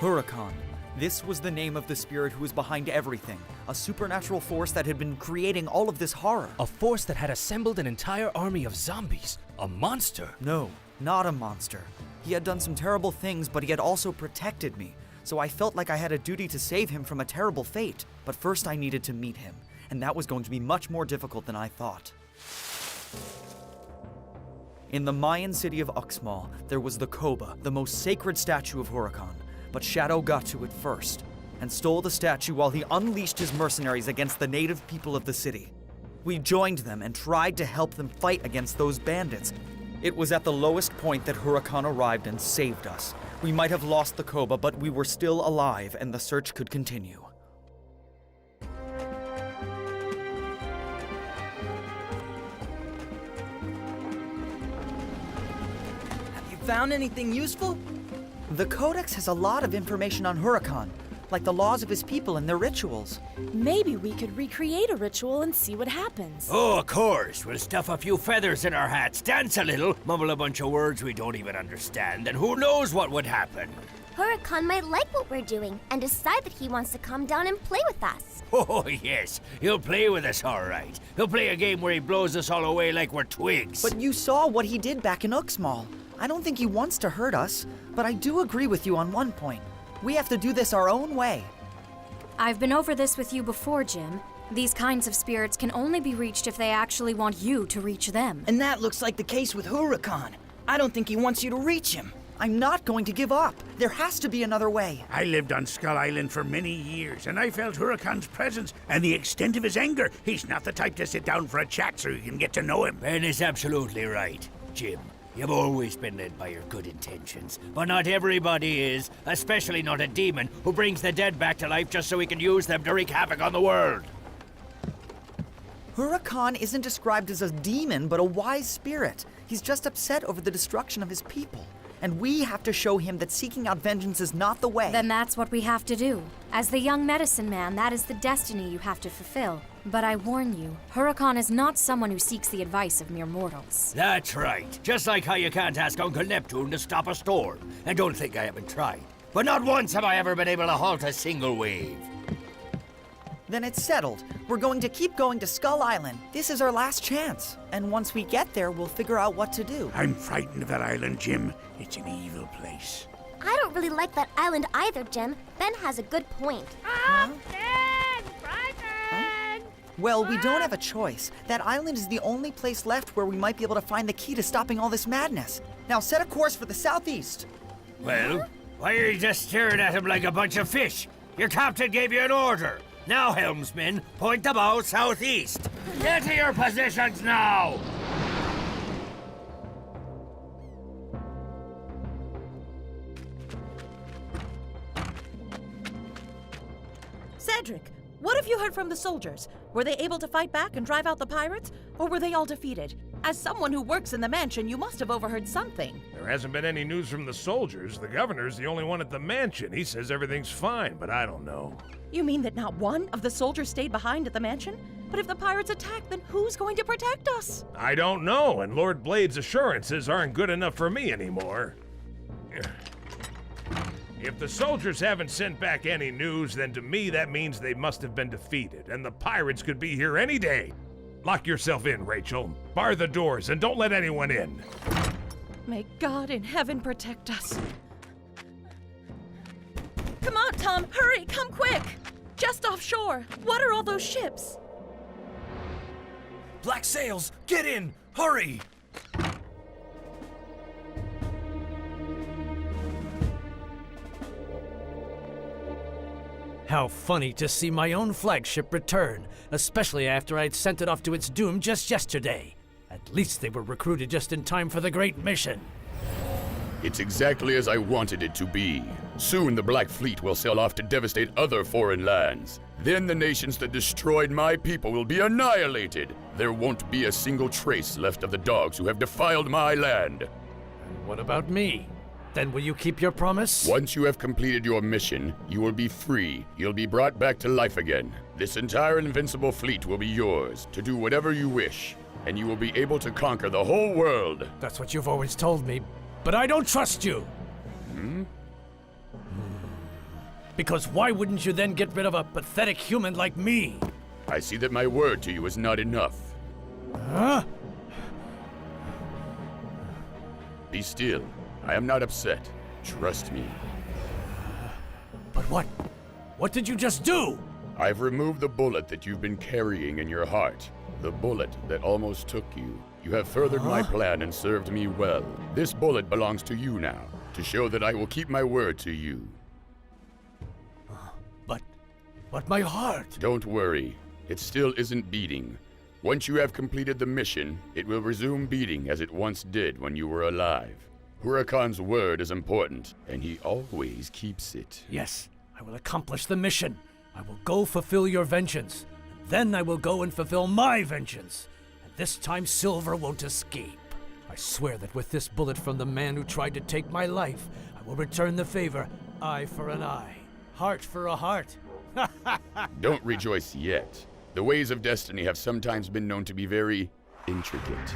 Huracan. This was the name of the spirit who was behind everything. A supernatural force that had been creating all of this horror. A force that had assembled an entire army of zombies. A monster. No, not a monster. He had done some terrible things, but he had also protected me. So I felt like I had a duty to save him from a terrible fate. But first I needed to meet him, and that was going to be much more difficult than I thought. In the Mayan city of Uxmal, there was the Koba, the most sacred statue of Huracan. But Shadow got to it first, and stole the statue while he unleashed his mercenaries against the native people of the city. We joined them and tried to help them fight against those bandits. It was at the lowest point that Huracan arrived and saved us. We might have lost the Koba, but we were still alive, and the search could continue. Have you found anything useful? The Codex has a lot of information on Huracan, like the laws of his people and their rituals. Maybe we could recreate a ritual and see what happens. Oh, of course. We'll stuff a few feathers in our hats, dance a little, mumble a bunch of words we don't even understand, and who knows what would happen. Huracan might like what we're doing and decide that he wants to come down and play with us. Oh, yes. He'll play with us, all right. He'll play a game where he blows us all away like we're twigs. But you saw what he did back in Uxmal. I don't think he wants to hurt us, but I do agree with you on one point. We have to do this our own way. I've been over this with you before, Jim. These kinds of spirits can only be reached if they actually want you to reach them. And that looks like the case with Huracan. I don't think he wants you to reach him. I'm not going to give up. There has to be another way. I lived on Skull Island for many years, and I felt Huracan's presence and the extent of his anger. He's not the type to sit down for a chat so you can get to know him. Ben is absolutely right, Jim. You've always been led by your good intentions, but not everybody is, especially not a demon who brings the dead back to life just so he can use them to wreak havoc on the world. Huracan isn't described as a demon, but a wise spirit. He's just upset over the destruction of his people. And we have to show him that seeking out vengeance is not the way. Then that's what we have to do. As the young medicine man, that is the destiny you have to fulfill. But I warn you, Huracan is not someone who seeks the advice of mere mortals. That's right. Just like how you can't ask Uncle Neptune to stop a storm. And don't think I haven't tried. But not once have I ever been able to halt a single wave. Then it's settled. We're going to keep going to Skull Island. This is our last chance. And once we get there, we'll figure out what to do. I'm frightened of that island, Jim. It's an evil place. I don't really like that island either, Jim. Ben has a good point. Well, we don't have a choice. That island is the only place left where we might be able to find the key to stopping all this madness. Now set a course for the southeast. Well, why are you just staring at him like a bunch of fish? Your captain gave you an order. Now, helmsmen, point the bow southeast. Get to your positions now! Cedric, what have you heard from the soldiers? Were they able to fight back and drive out the pirates? Or were they all defeated? As someone who works in the mansion, you must have overheard something. There hasn't been any news from the soldiers. The governor's the only one at the mansion. He says everything's fine, but I don't know. You mean that not one of the soldiers stayed behind at the mansion? But if the pirates attack, then who's going to protect us? I don't know, and Lord Blade's assurances aren't good enough for me anymore. If the soldiers haven't sent back any news, then to me that means they must have been defeated, and the pirates could be here any day. Lock yourself in, Rachel. Bar the doors and don't let anyone in. May God in heaven protect us. Come on, Tom, hurry, come quick! Just offshore. What are all those ships? Black sails! Get in! Hurry! How funny to see my own flagship return, especially after I'd sent it off to its doom just yesterday. At least they were recruited just in time for the great mission. It's exactly as I wanted it to be. Soon the Black Fleet will sail off to devastate other foreign lands. Then the nations that destroyed my people will be annihilated. There won't be a single trace left of the dogs who have defiled my land. And what about me? Then will you keep your promise? Once you have completed your mission, you will be free. You'll be brought back to life again. This entire invincible fleet will be yours to do whatever you wish, and you will be able to conquer the whole world. That's what you've always told me, but I don't trust you. Because why wouldn't you then get rid of a pathetic human like me? I see that my word to you is not enough. Huh? Be still. I am not upset. Trust me. But what? What did you just do? I've removed the bullet that you've been carrying in your heart. The bullet that almost took you. You have furthered my plan and served me well. This bullet belongs to you now, to show that I will keep my word to you. But my heart... Don't worry. It still isn't beating. Once you have completed the mission, it will resume beating as it once did when you were alive. Huracan's word is important, and he always keeps it. Yes, I will accomplish the mission. I will go fulfill your vengeance. And then I will go and fulfill my vengeance. And this time Silver won't escape. I swear that with this bullet from the man who tried to take my life, I will return the favor, eye for an eye, heart for a heart. Don't rejoice yet. The ways of destiny have sometimes been known to be very intricate.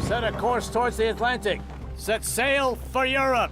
Set a course towards the Atlantic. Set sail for Europe.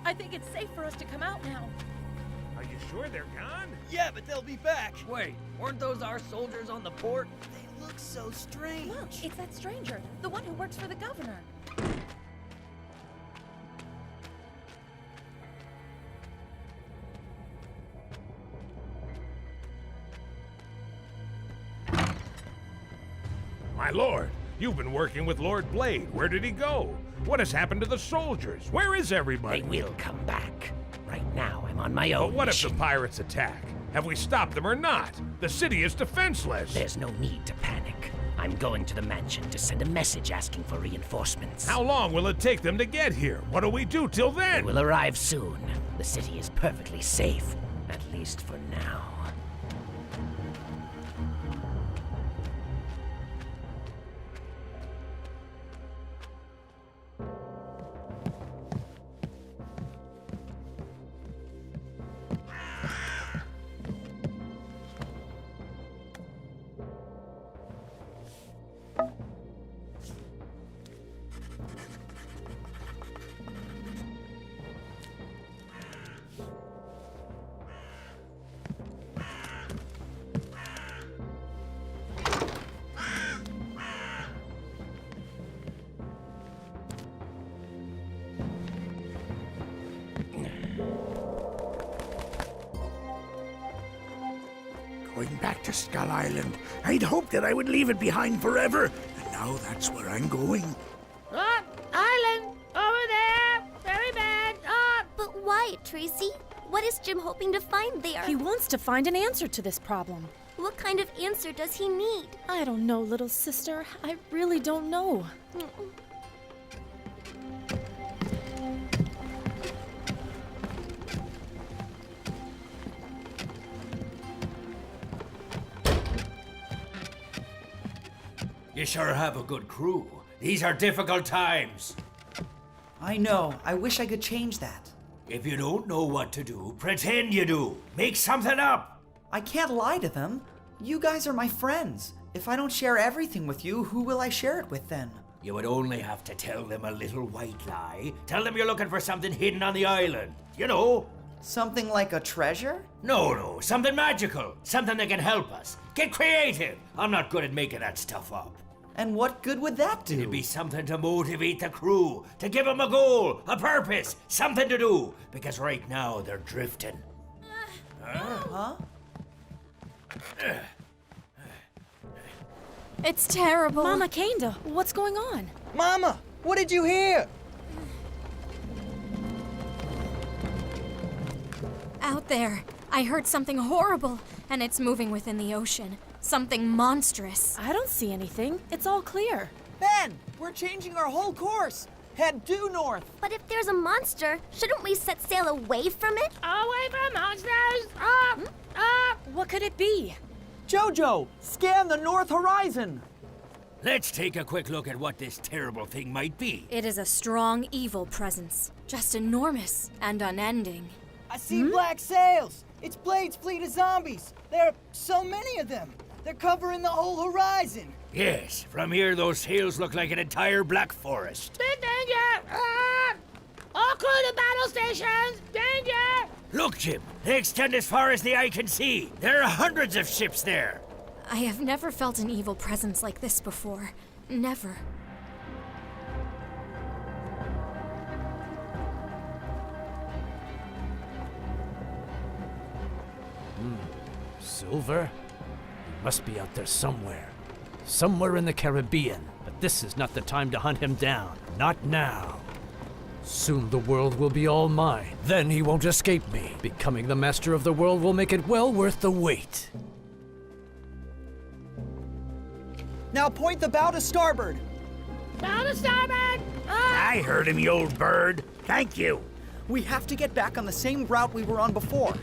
I think it's safe for us to come out now. Are you sure they're gone? Yeah, but they'll be back. Wait, weren't those our soldiers on the port? They look so strange. Look, it's that stranger, the one who works for the governor. My lord, you've been working with Lord Blade. Where did he go? What has happened to the soldiers? Where is everybody? They will come back. Right now, I'm on my own But what mission. if the pirates attack? Have we stopped them or not? The city is defenseless. There's no need to panic. I'm going to the mansion to send a message asking for reinforcements. How long will it take them to get here? What do we do till They then? will arrive soon. The city is perfectly safe, at least for now. going back to Skull Island. I'd hoped that I would leave it behind forever, and now that's where I'm going. Island! Over there! Very bad! But why, Tracy? What is Jim hoping to find there? He wants to find an answer to this problem. What kind of answer does he need? I don't know, little sister. I really don't know. You sure have a good crew. These are difficult times. I know. I wish I could change that. If you don't know what to do, pretend you do. Make something up. I can't lie to them. You guys are my friends. If I don't share everything with you, who will I share it with then? You would only have to tell them a little white lie. Tell them you're looking for something hidden on the island. You know. Something like a treasure? No, something magical. Something that can help us. Get creative. I'm not good at making that stuff up. And what good would that do? It'd be something to motivate the crew, to give them a goal, a purpose, something to do. Because right now they're drifting. Huh? It's terrible. Mama Kenda, what's going on? Mama, what did you hear? Out there, I heard something horrible, and it's moving within the ocean. Something monstrous. I don't see anything. It's all clear. Ben, we're changing our whole course. Head due north. But if there's a monster, shouldn't we set sail away from it? Away from monsters! What could it be? Jojo, scan the north horizon. Let's take a quick look at what this terrible thing might be. It is a strong evil presence, just enormous and unending. I see black sails. It's Blade's fleet of zombies. There are so many of them. They're covering the whole horizon. Yes, from here those sails look like an entire black forest. Danger! All crew to battle stations! Danger! Look, Jim, they extend as far as the eye can see. There are hundreds of ships there. I have never felt an evil presence like this before. Never. Silver? He must be out there somewhere. Somewhere in the Caribbean. But this is not the time to hunt him down. Not now. Soon the world will be all mine. Then he won't escape me. Becoming the master of the world will make it well worth the wait. Now point the bow to starboard. Bow to starboard! I heard him, you old bird. Thank you. We have to get back on the same route we were on before.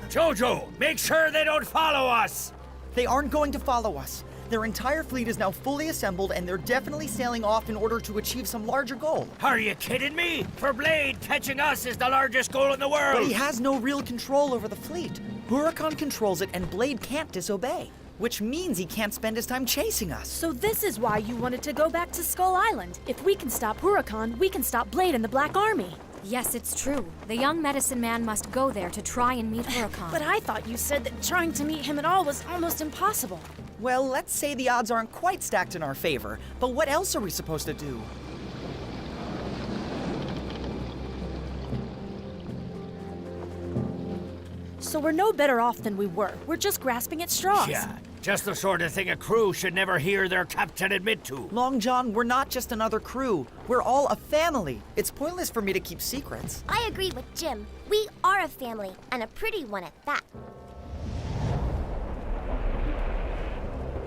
Jojo, make sure they don't follow us! They aren't going to follow us. Their entire fleet is now fully assembled, and they're definitely sailing off in order to achieve some larger goal. Are you kidding me? For Blade, catching us is the largest goal in the world! But he has no real control over the fleet. Huracan controls it, and Blade can't disobey. Which means he can't spend his time chasing us. So this is why you wanted to go back to Skull Island. If we can stop Huracan, we can stop Blade and the Black Army. Yes, it's true. The young medicine man must go there to try and meet Huracan. But I thought you said that trying to meet him at all was almost impossible. Well, let's say the odds aren't quite stacked in our favor, but what else are we supposed to do? So we're no better off than we were. We're just grasping at straws. Yeah, just the sort of thing a crew should never hear their captain admit to. Long John, we're not just another crew. We're all a family. It's pointless for me to keep secrets. I agree with Jim. We are a family, and a pretty one at that.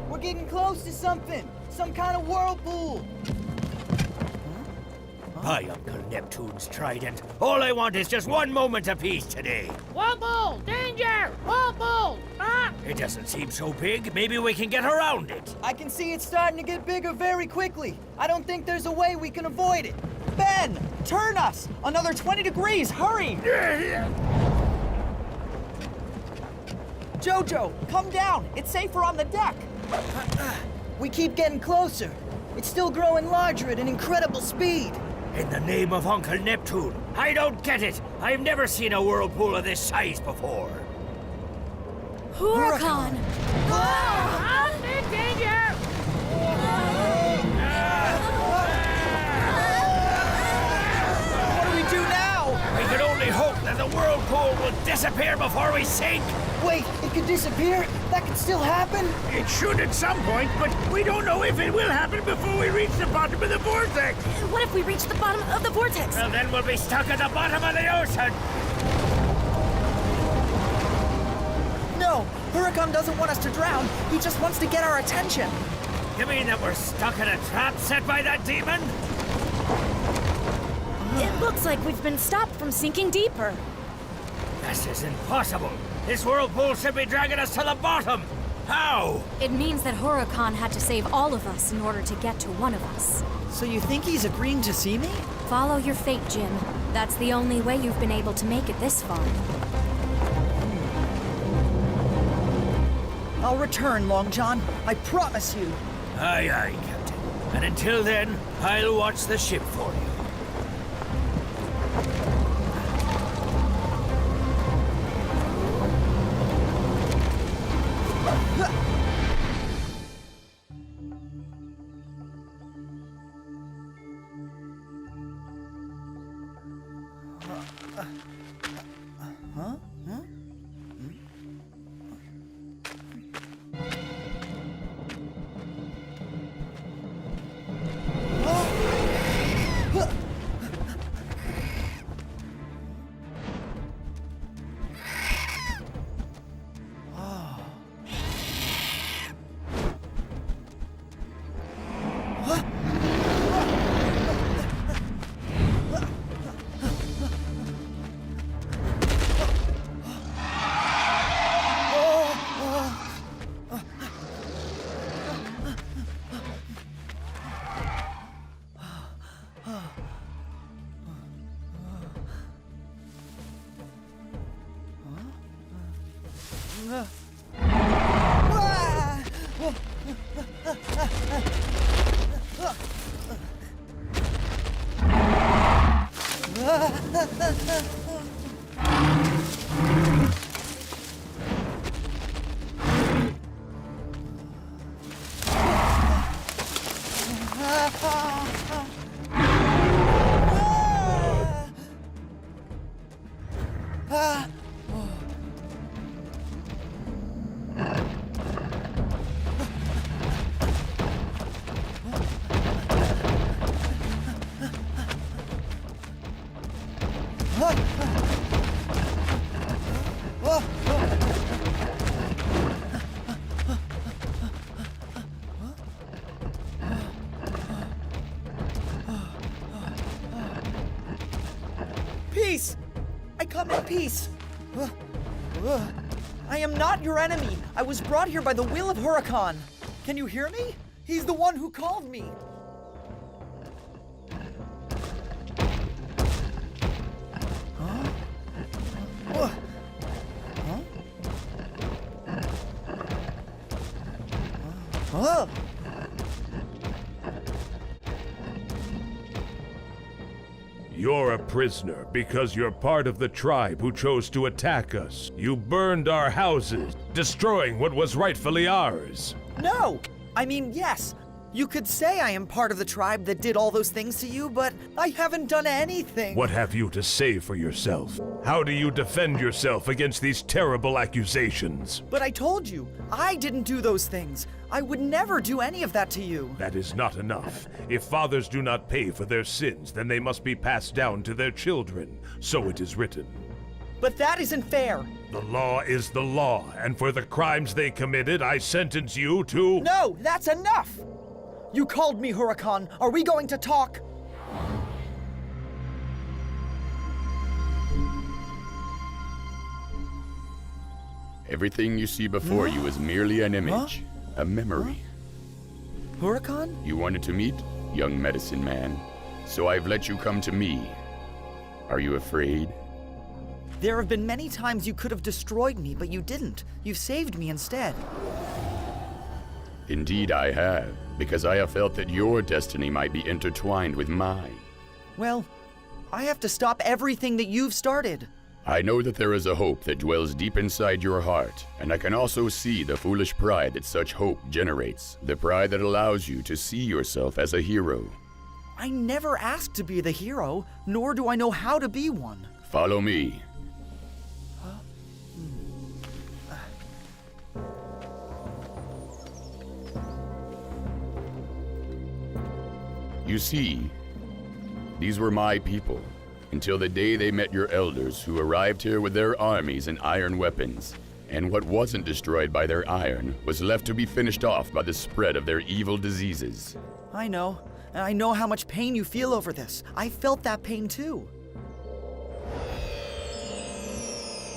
We're getting close to something. Some kind of whirlpool. By Uncle Neptune's trident, all I want is just one moment of peace today. Whirlpool! Danger! Whirlpool! It doesn't seem so big. Maybe we can get around it. I can see it starting to get bigger very quickly. I don't think there's a way we can avoid it. Ben, turn us! Another 20 degrees, hurry! Jojo, come down. It's safer on the deck. We keep getting closer. It's still growing larger at an incredible speed. In the name of Uncle Neptune, I don't get it. I've never seen a whirlpool of this size before. Huracan! Big danger! What do we do now? We can only hope that the whirlpool will disappear before we sink! Wait, it could disappear? That could still happen? It should at some point, but we don't know if it will happen before we reach the bottom of the vortex. What if we reach the bottom of the vortex? Well, then we'll be stuck at the bottom of the ocean! No, Huracan doesn't want us to drown. He just wants to get our attention. You mean that we're stuck in a trap set by that demon? It looks like we've been stopped from sinking deeper. This is impossible! This whirlpool should be dragging us to the bottom! How? It means that Huracan had to save all of us in order to get to one of us. So you think he's agreeing to see me? Follow your fate, Jim. That's the only way you've been able to make it this far. I'll return, Long John. I promise you. Aye, aye, Captain. And until then, I'll watch the ship for you. Peace! I come in peace. I am not your enemy. I was brought here by the will of Huracan. Can you hear me? He's the one who called me. You're a prisoner because you're part of the tribe who chose to attack us. You burned our houses, destroying what was rightfully ours. No! I mean, yes. You could say I am part of the tribe that did all those things to you, but I haven't done anything. What have you to say for yourself? How do you defend yourself against these terrible accusations? But I told you, I didn't do those things. I would never do any of that to you. That is not enough. If fathers do not pay for their sins, then they must be passed down to their children. So it is written. But that isn't fair. The law is the law, and for the crimes they committed, I sentence you to— No, that's enough! You called me, Huracan. Are we going to talk? Everything you see before you is merely an image, a memory. Huracan? You wanted to meet, young medicine man, so I've let you come to me. Are you afraid? There have been many times you could have destroyed me, but you didn't. You saved me instead. Indeed I have, because I have felt that your destiny might be intertwined with mine. Well, I have to stop everything that you've started. I know that there is a hope that dwells deep inside your heart, and I can also see the foolish pride that such hope generates, the pride that allows you to see yourself as a hero. I never asked to be the hero, nor do I know how to be one. Follow me. You see, these were my people, until the day they met your elders, who arrived here with their armies and iron weapons. And what wasn't destroyed by their iron was left to be finished off by the spread of their evil diseases. I know. And I know how much pain you feel over this. I felt that pain too.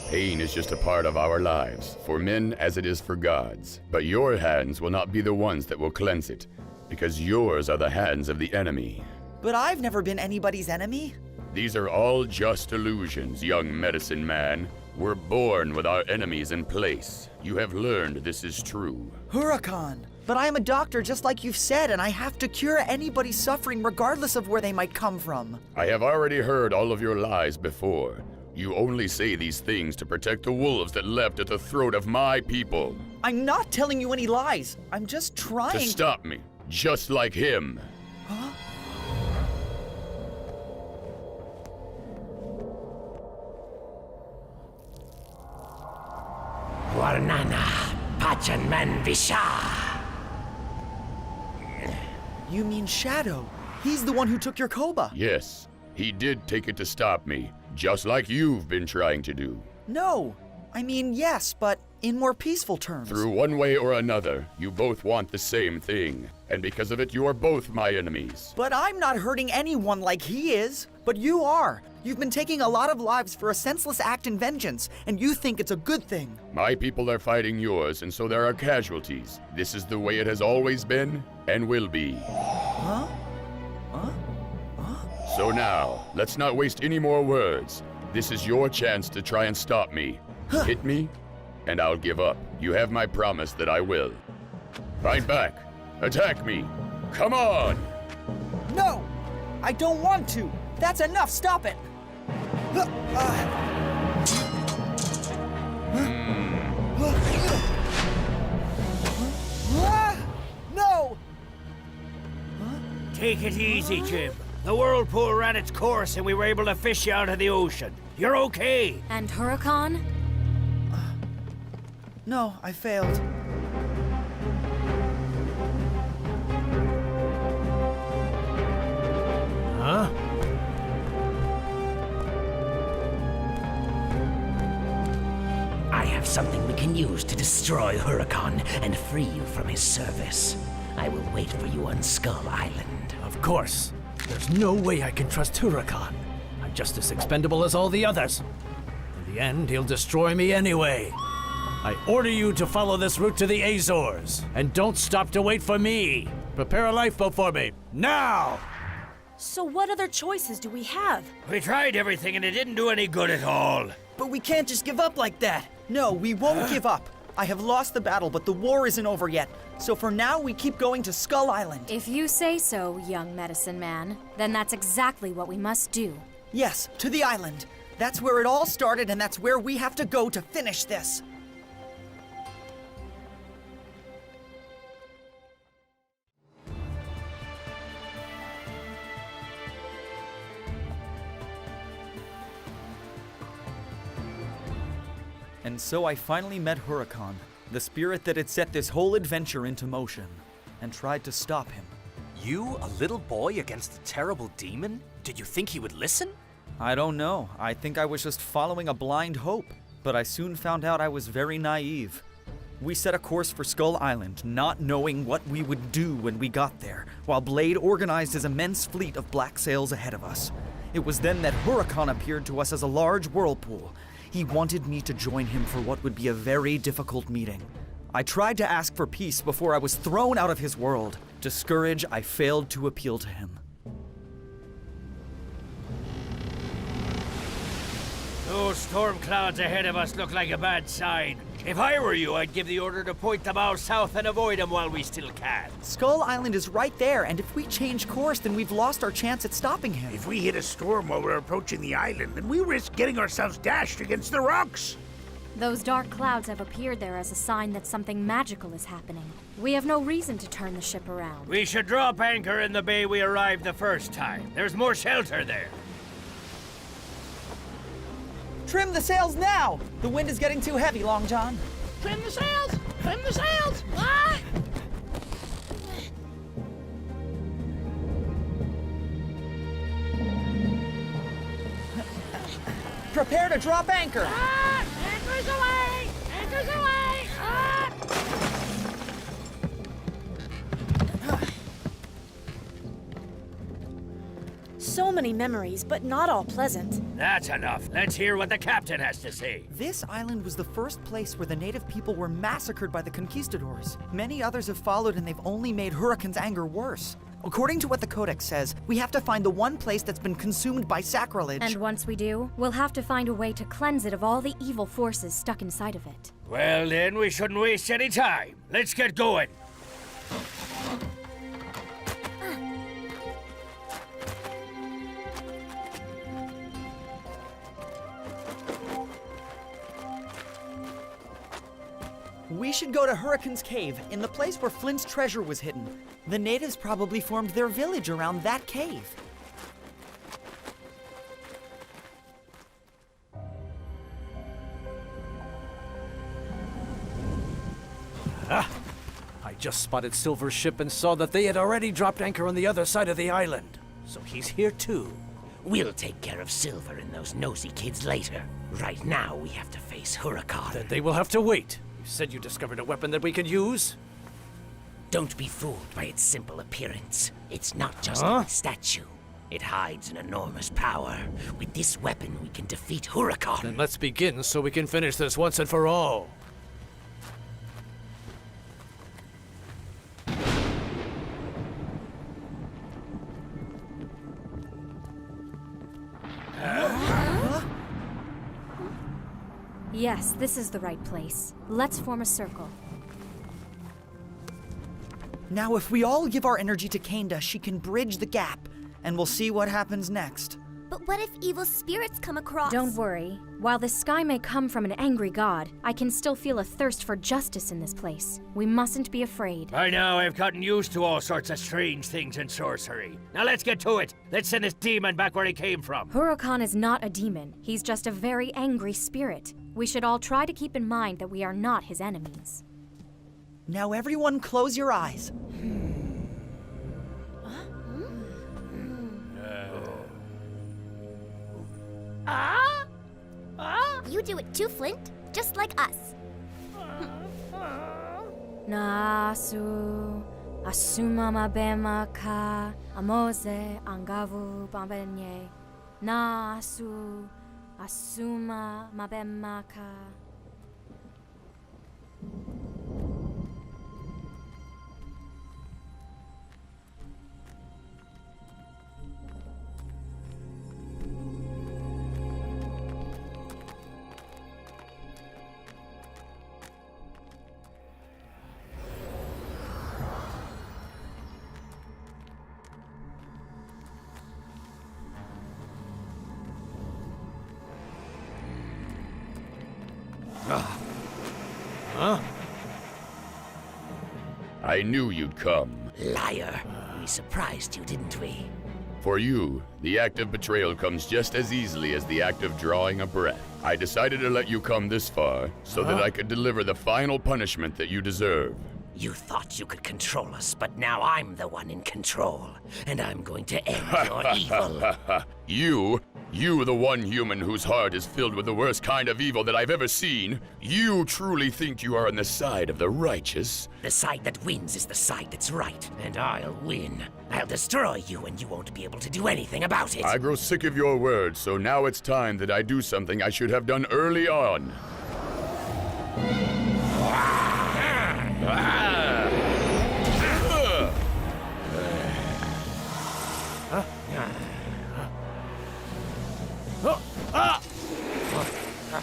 Pain is just a part of our lives, for men as it is for gods. But your hands will not be the ones that will cleanse it, because yours are the hands of the enemy. But I've never been anybody's enemy. These are all just illusions, young medicine man. We're born with our enemies in place. You have learned this is true. Huracan! But I am a doctor just like you've said, and I have to cure anybody suffering regardless of where they might come from. I have already heard all of your lies before. You only say these things to protect the wolves that leapt at the throat of my people. I'm not telling you any lies. I'm just trying to stop me, just like him. Huh? Warnana Pachanman Visha. You mean Shadow? He's the one who took your Koba. Yes, he did take it to stop me, just like you've been trying to do. No, I mean yes, but in more peaceful terms. Through one way or another, you both want the same thing, and because of it you are both my enemies. But I'm not hurting anyone like he is. But you are. You've been taking a lot of lives for a senseless act in vengeance, and you think it's a good thing. My people are fighting yours, and so there are casualties. This is the way it has always been, and will be. Huh? Huh? Huh? So now, let's not waste any more words. This is your chance to try and stop me. Hit me, and I'll give up. You have my promise that I will. Fight back. Attack me. Come on! No! I don't want to! That's enough! Stop it! No! Take it easy, Jim. The whirlpool ran its course and we were able to fish you out of the ocean. You're okay. And Huracan? No, I failed. Huh? I have something we can use to destroy Huracan and free you from his service. I will wait for you on Skull Island. Of course. There's no way I can trust Huracan. I'm just as expendable as all the others. In the end, he'll destroy me anyway. I order you to follow this route to the Azores. And don't stop to wait for me. Prepare a lifeboat for me. Now! So what other choices do we have? We tried everything and it didn't do any good at all. But we can't just give up like that. No, we won't give up. I have lost the battle, but the war isn't over yet. So for now, we keep going to Skull Island. If you say so, young medicine man, then that's exactly what we must do. Yes, to the island. That's where it all started, and that's where we have to go to finish this. And so I finally met Huracan, the spirit that had set this whole adventure into motion, and tried to stop him. You, a little boy against a terrible demon? Did you think he would listen? I don't know. I think I was just following a blind hope. But I soon found out I was very naive. We set a course for Skull Island, not knowing what we would do when we got there, while Blade organized his immense fleet of black sails ahead of us. It was then that Huracan appeared to us as a large whirlpool. He wanted me to join him for what would be a very difficult meeting. I tried to ask for peace before I was thrown out of his world. Discouraged, I failed to appeal to him. Those storm clouds ahead of us look like a bad sign. If I were you, I'd give the order to point them out south and avoid them while we still can. Skull Island is right there, and if we change course, then we've lost our chance at stopping him. If we hit a storm while we're approaching the island, then we risk getting ourselves dashed against the rocks. Those dark clouds have appeared there as a sign that something magical is happening. We have no reason to turn the ship around. We should drop anchor in the bay we arrived the first time. There's more shelter there. Trim the sails now! The wind is getting too heavy, Long John. Trim the sails! Trim the sails! Ah! Prepare to drop anchor! Anchors away! Anchors away! So many memories, but not all pleasant. That's enough. Let's hear what the captain has to say. This island was the first place where the native people were massacred by the conquistadors. Many others have followed, and they've only made Huracan's anger worse. According to what the Codex says, we have to find the one place that's been consumed by sacrilege. And once we do, we'll have to find a way to cleanse it of all the evil forces stuck inside of it. Well, then, we shouldn't waste any time. Let's get going. We should go to Huracan's cave, in the place where Flint's treasure was hidden. The natives probably formed their village around that cave. I just spotted Silver's ship and saw that they had already dropped anchor on the other side of the island. So he's here too. We'll take care of Silver and those nosy kids later. Right now, we have to face Huracan. Then they will have to wait. You said you discovered a weapon that we could use? Don't be fooled by its simple appearance. It's not just Huh? a statue. It hides an enormous power. With this weapon, we can defeat Huracan. Then let's begin so we can finish this once and for all. Yes, this is the right place. Let's form a circle. Now, if we all give our energy to Kenda, she can bridge the gap, and we'll see what happens next. But what if evil spirits come across? Don't worry. While the sky may come from an angry god, I can still feel a thirst for justice in this place. We mustn't be afraid. By now, I've gotten used to all sorts of strange things in sorcery. Now let's get to it. Let's send this demon back where he came from. Huracan is not a demon. He's just a very angry spirit. We should all try to keep in mind that we are not his enemies. Now everyone close your eyes. You do it too, Flint. Just like us. Nasu asuma mabema ka amoze angavu bambenye. Nasu asuma mabema ka. Huh? I knew you'd come. Liar. We surprised you, didn't we? For you, the act of betrayal comes just as easily as the act of drawing a breath. I decided to let you come this far so that I could deliver the final punishment that you deserve. You thought you could control us, but now I'm the one in control. And I'm going to end your evil. You the one human whose heart is filled with the worst kind of evil that I've ever seen. You truly think you are on the side of the righteous? The side that wins is the side that's right, and I'll win. I'll destroy you, and you won't be able to do anything about it. I grow sick of your words, so now it's time that I do something I should have done early on.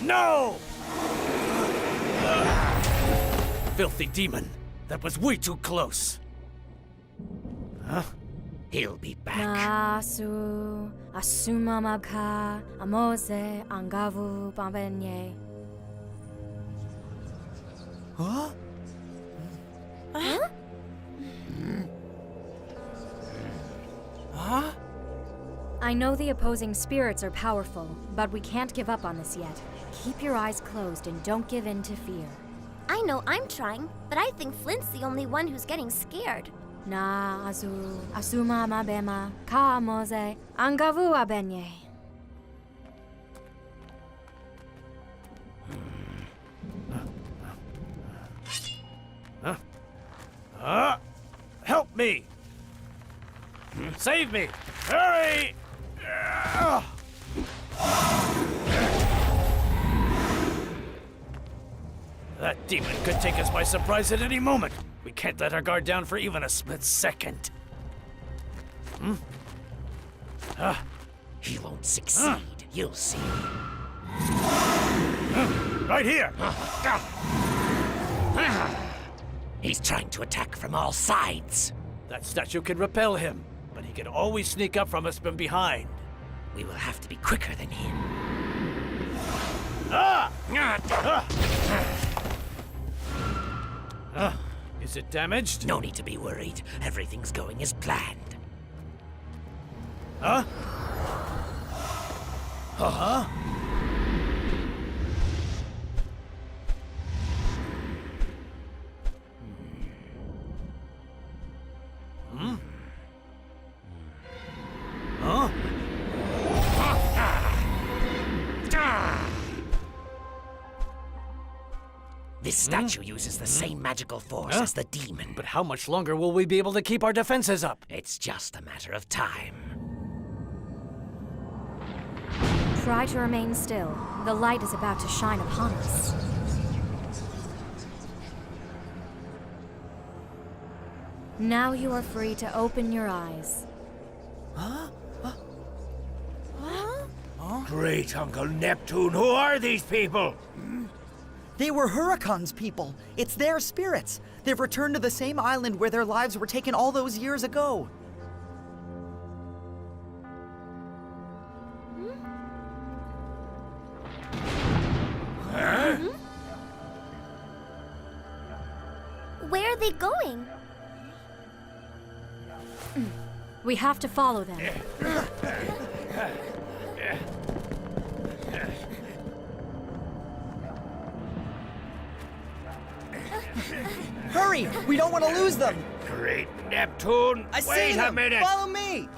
No! Filthy demon! That was way too close! Huh? He'll be back. Nasu asuma mabka amoze angavu bambenye. Huh? Huh? Huh? I know the opposing spirits are powerful, but we can't give up on this yet. Keep your eyes closed and don't give in to fear. I know I'm trying, but I think Flint's the only one who's getting scared. Na azu asuma mabema ka moze angavu abenye. Help me! Save me! Hurry! That demon could take us by surprise at any moment. We can't let our guard down for even a split second. He won't succeed. You'll see. Right here! He's trying to attack from all sides. That statue can repel him, but he can always sneak up from us from behind. We will have to be quicker than him. Is it damaged? No need to be worried. Everything's going as planned. Huh? Uh-huh. Huh? This statue uses the same magical force as the demon. But how much longer will we be able to keep our defenses up? It's just a matter of time. Try to remain still. The light is about to shine upon us. Now you are free to open your eyes. Great Uncle Neptune, who are these people? They were Huracan's people. It's their spirits. They've returned to the same island where their lives were taken all those years ago. Where are they going? We have to follow them. Hurry! We don't want to lose them! Great Neptune! I see Wait them! a minute! Follow me!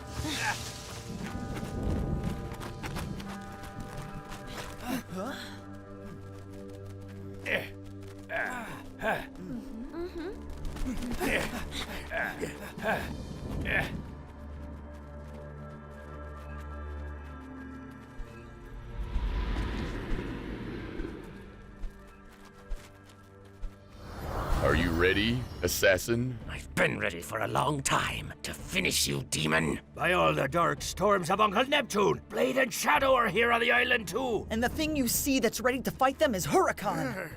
Are you ready, assassin? I've been ready for a long time to finish you, demon. By all the dark storms of Uncle Neptune, Blade and Shadow are here on the island too. And the thing you see that's ready to fight them is Huracan.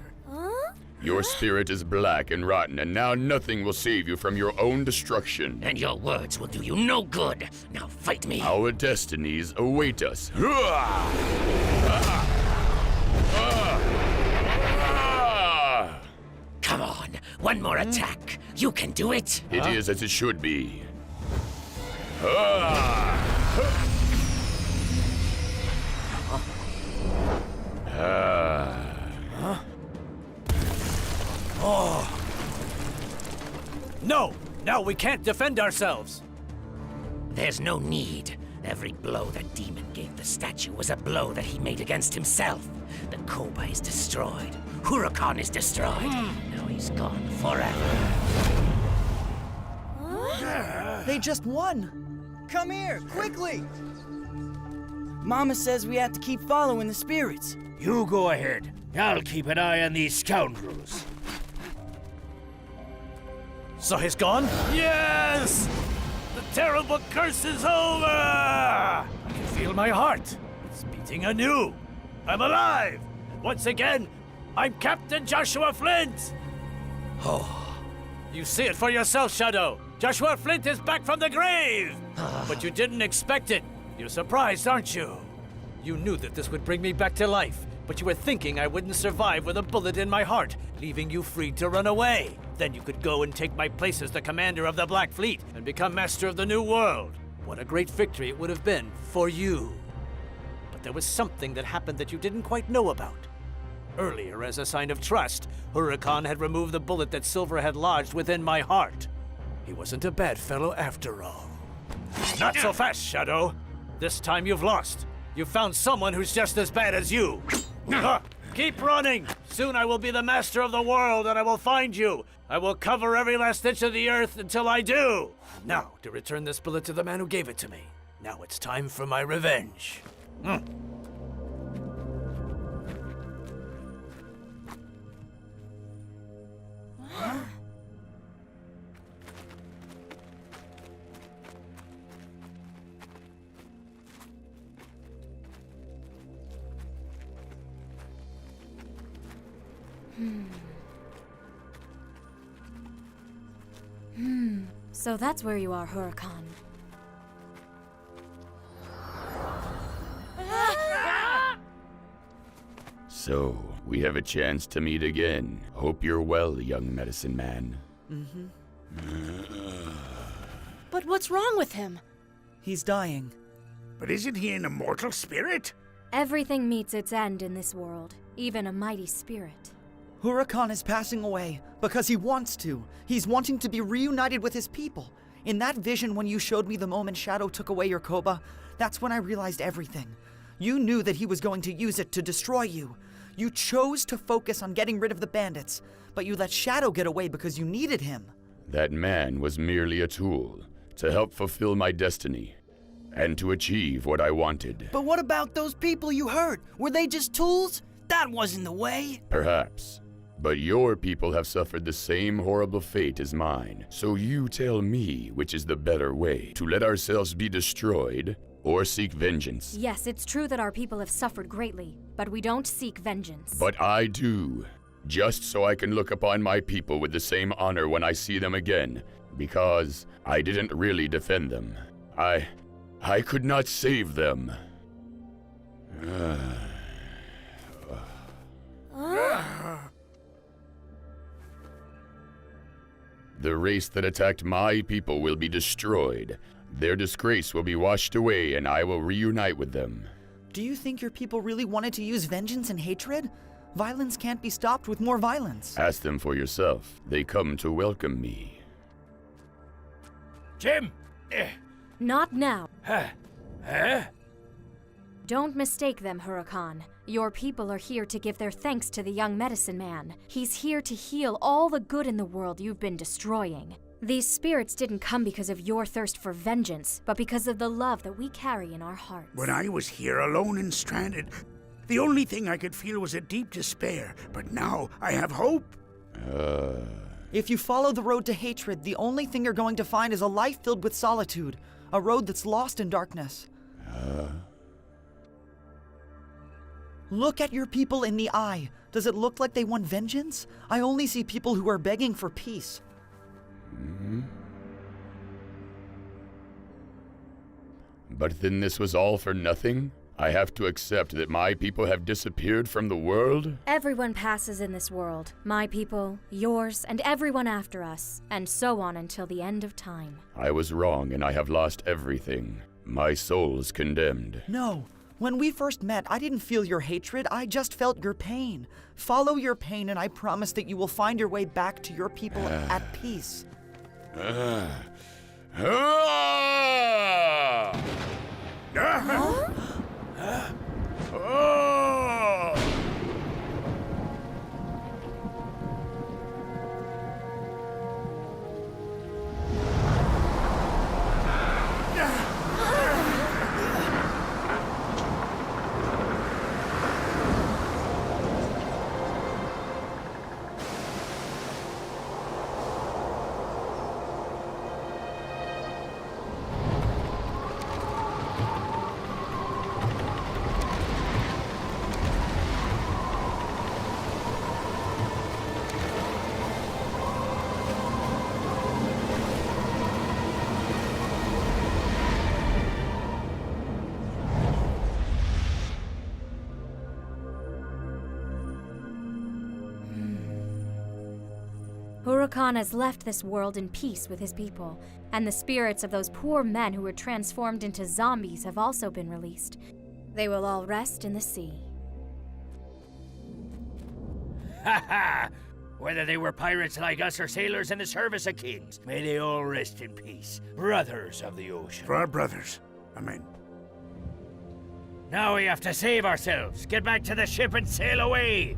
Your spirit is black and rotten, and now nothing will save you from your own destruction. And your words will do you no good. Now fight me. Our destinies await us. Come on, one more attack. You can do it. It is as it should be. No! Now we can't defend ourselves! There's no need. Every blow that demon gave the statue was a blow that he made against himself. The Koba is destroyed. Huracan is destroyed. Now he's gone forever. They just won. Come here, quickly! Mama says we have to keep following the spirits. You go ahead. I'll keep an eye on these scoundrels. So he's gone? Yes! The terrible curse is over! I can feel my heart. It's beating anew. I'm alive! And once again, I'm Captain Joshua Flint! Oh, you see it for yourself, Shadow. Joshua Flint is back from the grave! But you didn't expect it. You're surprised, aren't you? You knew that this would bring me back to life, but you were thinking I wouldn't survive with a bullet in my heart, leaving you free to run away. Then you could go and take my place as the commander of the Black Fleet and become master of the New World. What a great victory it would have been for you. But there was something that happened that you didn't quite know about. Earlier, as a sign of trust, Huracan had removed the bullet that Silver had lodged within my heart. He wasn't a bad fellow after all. Not so fast, Shadow. This time you've lost. You found someone who's just as bad as you. Keep running! Soon I will be the master of the world and I will find you! I will cover every last inch of the earth until I do! Now, to return this bullet to the man who gave it to me. Now it's time for my revenge. So that's where you are, Huracan. So, we have a chance to meet again. Hope you're well, young medicine man. But what's wrong with him? He's dying. But isn't he an immortal spirit? Everything meets its end in this world, even a mighty spirit. Huracan is passing away because he wants to. He's wanting to be reunited with his people. In that vision when you showed me the moment Shadow took away your Koba, that's when I realized everything. You knew that he was going to use it to destroy you. You chose to focus on getting rid of the bandits, but you let Shadow get away because you needed him. That man was merely a tool to help fulfill my destiny and to achieve what I wanted. But what about those people you hurt? Were they just tools? That wasn't the way. Perhaps. But your people have suffered the same horrible fate as mine. So you tell me which is the better way, to let ourselves be destroyed or seek vengeance. Yes, it's true that our people have suffered greatly, but we don't seek vengeance. But I do. Just so I can look upon my people with the same honor when I see them again. Because I didn't really defend them. I could not save them. The race that attacked my people will be destroyed. Their disgrace will be washed away and I will reunite with them. Do you think your people really wanted to use vengeance and hatred? Violence can't be stopped with more violence. Ask them for yourself. They come to welcome me. Jim! Not now. Huh? Don't mistake them, Huracan. Your people are here to give their thanks to the young medicine man. He's here to heal all the good in the world you've been destroying. These spirits didn't come because of your thirst for vengeance, but because of the love that we carry in our hearts. When I was here alone and stranded, the only thing I could feel was a deep despair. But now I have hope. If you follow the road to hatred, the only thing you're going to find is a life filled with solitude. A road that's lost in darkness. Look at your people in the eye. Does it look like they want vengeance? I only see people who are begging for peace. But then this was all for nothing? I have to accept that my people have disappeared from the world? Everyone passes in this world. My people, yours, and everyone after us. And so on until the end of time. I was wrong and I have lost everything. My soul's condemned. No. When we first met, I didn't feel your hatred, I just felt your pain. Follow your pain and I promise that you will find your way back to your people at peace. Huracan has left this world in peace with his people, and the spirits of those poor men who were transformed into zombies have also been released. They will all rest in the sea. Ha ha! Whether they were pirates like us or sailors in the service of kings, may they all rest in peace, brothers of the ocean. For our brothers. Amen. Now we have to save ourselves. Get back to the ship and sail away.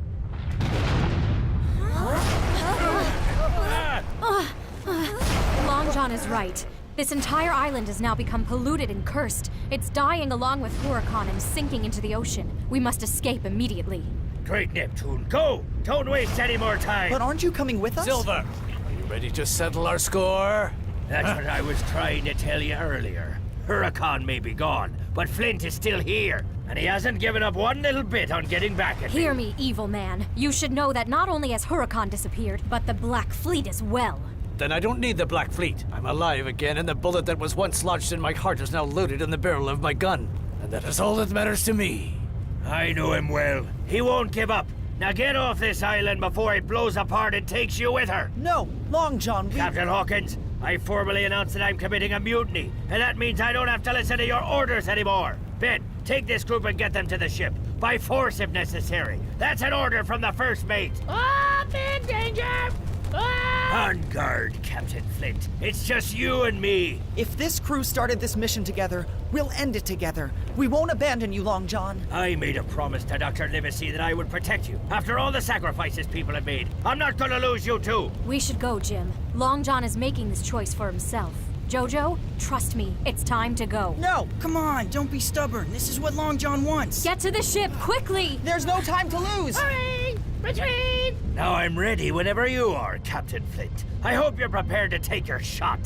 Long John is right. This entire island has now become polluted and cursed. It's dying along with Huracan and sinking into the ocean. We must escape immediately. Great Neptune, go! Don't waste any more time! But aren't you coming with us? Silver, are you ready to settle our score? That's what I was trying to tell you earlier. Huracan may be gone, but Flint is still here, and he hasn't given up one little bit on getting back at me. Hear me, evil man. You should know that not only has Huracan disappeared, but the Black Fleet as well. Then I don't need the Black Fleet. I'm alive again, and the bullet that was once lodged in my heart is now loaded in the barrel of my gun. And that is all that matters to me. I know him well. He won't give up. Now get off this island before it blows apart and takes you with her. No, Long John, Captain Hawkins, I formally announce that I'm committing a mutiny, and that means I don't have to listen to your orders anymore. Ben, take this group and get them to the ship. By force if necessary. That's an order from the first mate. I'm in danger! On guard, Captain Flint. It's just you and me. If this crew started this mission together, we'll end it together. We won't abandon you, Long John. I made a promise to Dr. Livesey that I would protect you. After all the sacrifices people have made, I'm not gonna lose you too. We should go, Jim. Long John is making this choice for himself. Jojo, trust me, it's time to go. No! Come on, don't be stubborn. This is what Long John wants. Get to the ship, quickly! There's no time to lose! Hurry! Retreat! Now I'm ready whenever you are, Captain Flint. I hope you're prepared to take your shot.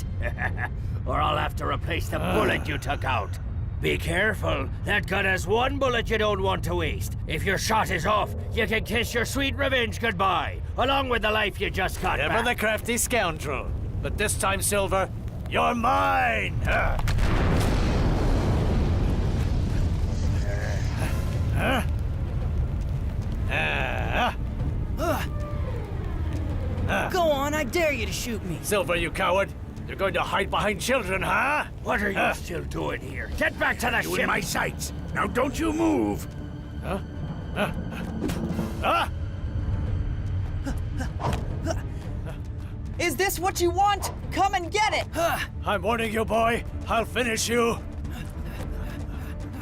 Or I'll have to replace the bullet you took out. Be careful. That gun has one bullet you don't want to waste. If your shot is off, you can kiss your sweet revenge goodbye, along with the life you just got Never back. the crafty scoundrel. But this time, Silver, you're mine! Go on, I dare you to shoot me. Silver, you coward! You're going to hide behind children, huh? What are you still doing here? Get back to the You ship! in my sights. Now don't you move. Is this what you want? Come and get it! I'm warning you, boy. I'll finish you.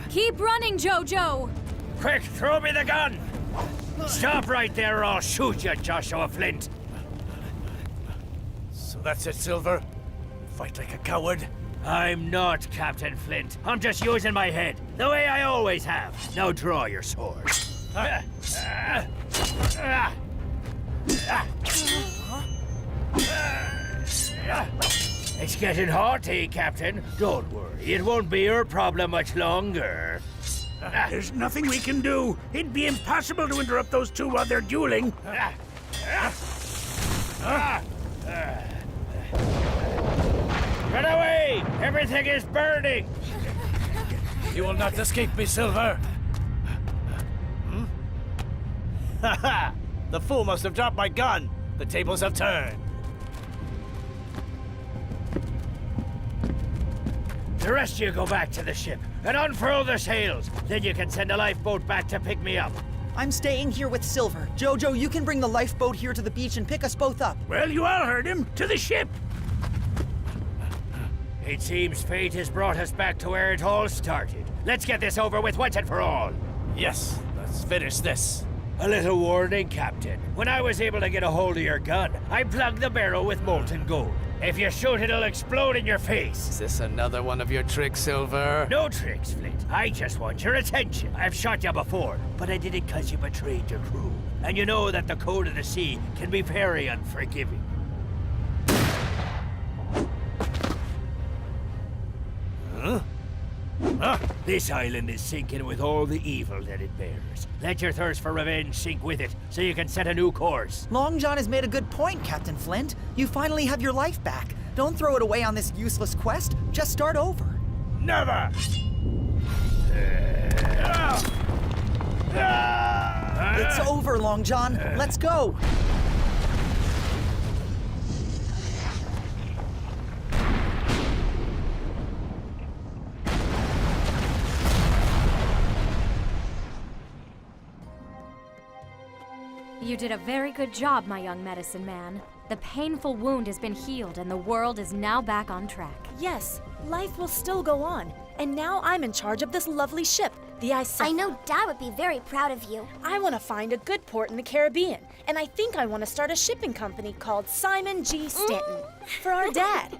Keep running, Jojo! Quick, throw me the gun! Stop right there or I'll shoot you, Joshua Flint! So that's it, Silver? Fight like a coward? I'm not Captain Flint. I'm just using my head, the way I always have. Now draw your sword. It's getting hot, eh, Captain? Don't worry, it won't be your problem much longer. There's nothing we can do. It'd be impossible to interrupt those two while they're dueling. Run away! Everything is burning! You will not escape me, Silver. Ha ha! The fool must have dropped my gun. The tables have turned. The rest of you go back to the ship and unfurl the sails. Then you can send a lifeboat back to pick me up. I'm staying here with Silver. Jojo, you can bring the lifeboat here to the beach and pick us both up. Well, you all heard him. To the ship. It seems fate has brought us back to where it all started. Let's get this over with once and for all. Yes, let's finish this. A little warning, Captain. When I was able to get a hold of your gun, I plugged the barrel with molten gold. If you shoot, it'll explode in your face. Is this another one of your tricks, Silver? No tricks, Flint. I just want your attention. I've shot you before, but I did it because you betrayed your crew. And you know that the code of the sea can be very unforgiving. This island is sinking with all the evil that it bears. Let your thirst for revenge sink with it, so you can set a new course. Long John has made a good point, Captain Flint. You finally have your life back. Don't throw it away on this useless quest. Just start over. Never! It's over, Long John. Let's go. You did a very good job, my young medicine man. The painful wound has been healed and the world is now back on track. Yes, life will still go on. And now I'm in charge of this lovely ship. The Isepha. I know Dad would be very proud of you. I want to find a good port in the Caribbean, and I think I want to start a shipping company called Simon G. Stanton for our dad.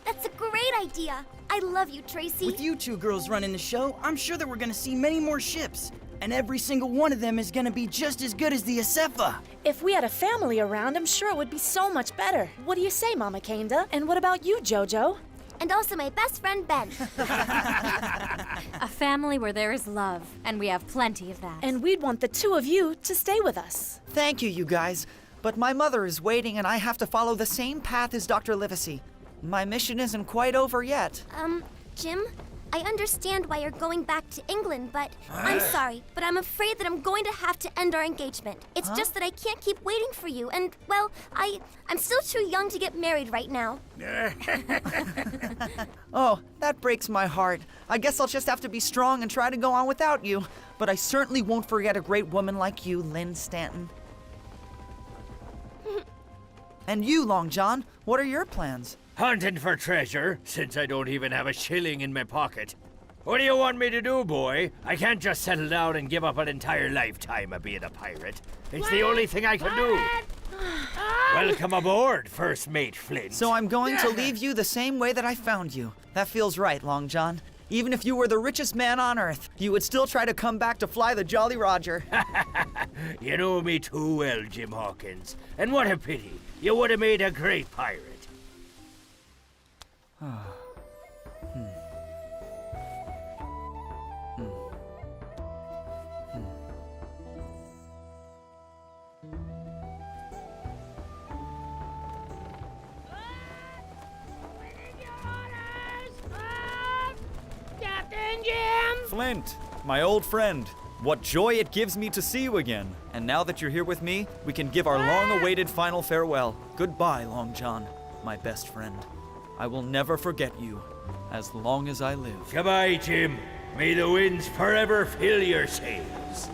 That's a great idea. I love you, Tracy. With you two girls running the show, I'm sure that we're gonna see many more ships. And every single one of them is gonna be just as good as the Isepha. If we had a family around, I'm sure it would be so much better. What do you say, Mama Kenda? And what about you, Jojo? And also my best friend, Ben. A family where there is love, and we have plenty of that. And we'd want the two of you to stay with us. Thank you, you guys. But my mother is waiting and I have to follow the same path as Dr. Livesey. My mission isn't quite over yet. Jim, I understand why you're going back to England, but I'm sorry, but I'm afraid that I'm going to have to end our engagement. It's just that I can't keep waiting for you, and, well, I'm still too young to get married right now. Oh, that breaks my heart. I guess I'll just have to be strong and try to go on without you. But I certainly won't forget a great woman like you, Lynn Stanton. And you, Long John, what are your plans? Hunting for treasure, since I don't even have a shilling in my pocket. What do you want me to do, boy? I can't just settle down and give up an entire lifetime of being a pirate. It's the only thing I can do. Welcome aboard, First Mate Flint. So I'm going to leave you the same way that I found you. That feels right, Long John. Even if you were the richest man on Earth, you would still try to come back to fly the Jolly Roger. You know me too well, Jim Hawkins. And what a pity. You would have made a great pirate. Captain Jim! Flint, my old friend. What joy it gives me to see you again. And now that you're here with me, we can give our long-awaited final farewell. Goodbye, Long John, my best friend. I will never forget you, as long as I live. Goodbye, Jim. May the winds forever fill your sails.